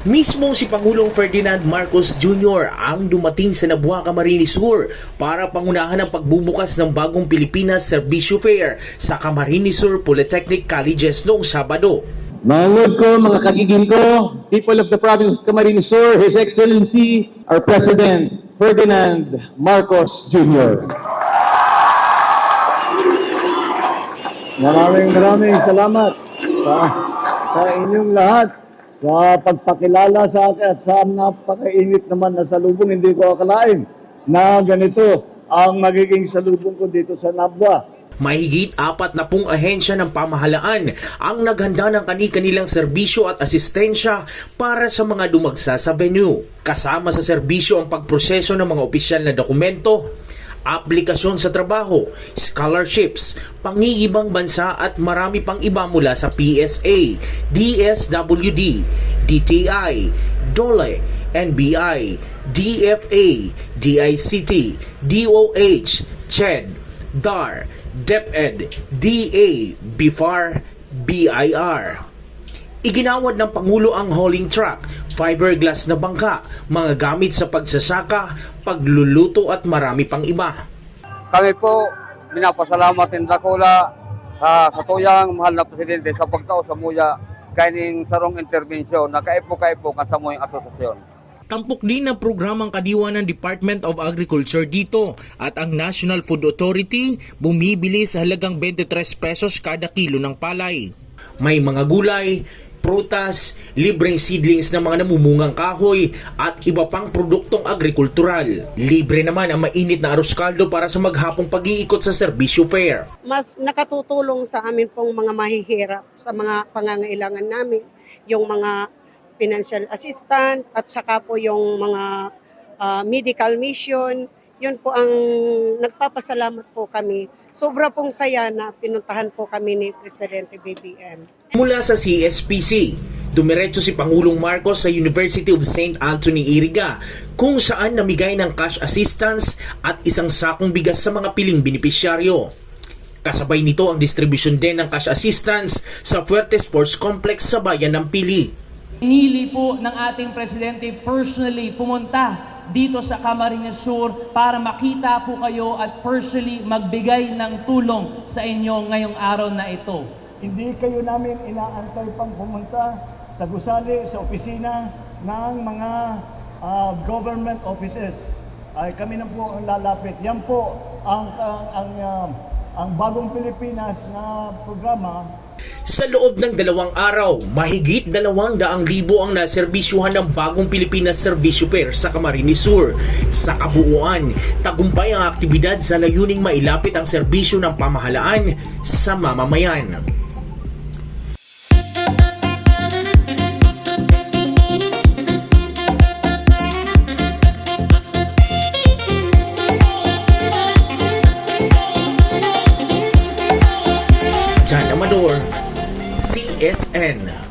Mismo si Pangulong Ferdinand Marcos Jr. ang dumating sa Nabua, Camarines Sur para pangunahan ang pagbubukas ng bagong Pilipinas Servisyo Fair sa Camarines Sur Polytechnic Colleges noong Sabado. Mga lord ko, mga kagiging ko, people of the province of Camarines Sur, His Excellency, our President Ferdinand Marcos Jr. Maraming salamat sa inyong lahat sa pagpakilala sa akin at sa napakainit naman na salubong. Hindi ko akalain na ganito ang magiging salubong ko dito sa Nabua. Mahigit 40 ahensya ng pamahalaan ang naghanda ng kani-kanilang serbisyo at asistensya para sa mga dumagsa sa venue. Kasama sa serbisyo ang pagproseso ng mga opisyal na dokumento, aplikasyon sa trabaho, scholarships, pangingibang bansa at marami pang iba mula sa PSA, DSWD, DTI, DOLE, NBI, DFA, DICT, DOH, CHED, DAR, DepEd, DA, BIFAR, BIR. Iginawad ng Pangulo ang hauling truck, fiberglass na bangka, mga gamit sa pagsasaka, pagluluto at marami pang iba. Kami po minapasalamat din dakula sa tuyang mahal na Presidente sa pagtao sa muya kaining sarong interbensyon na kaipo-kaipo kan sa muyang asosasyon. Tampok din ang programang kadiwa ng Department of Agriculture dito at ang National Food Authority bumibili sa halagang 23 pesos kada kilo ng palay. May mga gulay, prutas, libreng seedlings ng mga namumungang kahoy at iba pang produktong agrikultural. Libre naman ang mainit na arroz caldo para sa maghapong pag-iikot sa Servisyo Fair. Mas nakatutulong sa amin pong mga mahihirap sa mga pangangailangan namin, yung mga financial assistant at saka po yung mga medical mission. Yun po ang nagpapasalamat po kami. Sobra pong saya na pinuntahan po kami ni Presidente BBM. Mula sa CSPC, dumiretso si Pangulong Marcos sa University of St. Anthony, Iriga, kung saan namigay ng cash assistance at isang sakong bigas sa mga piling benepisyaryo. Kasabay nito ang distribution din ng cash assistance sa Fuerte Sports Complex sa bayan ng Pili. Pinili po ng ating Presidente personally pumunta dito sa Camarines Sur para makita po kayo at personally magbigay ng tulong sa inyo ngayong araw na ito. Hindi kayo namin inaantay pang pumunta sa gusali, sa opisina ng mga government offices. Ay kami na po ang lalapit. Yan po ang bagong Pilipinas na programa. Sa loob ng 2 araw, mahigit 200,000 ang naserbisyuhan ng bagong Pilipinas Servisyo Fair sa Camarines Sur. Sa kabuuan, tagumpay ang aktibidad sa layuning mailapit ang serbisyo ng pamahalaan sa mamamayan. John Amador, CSN.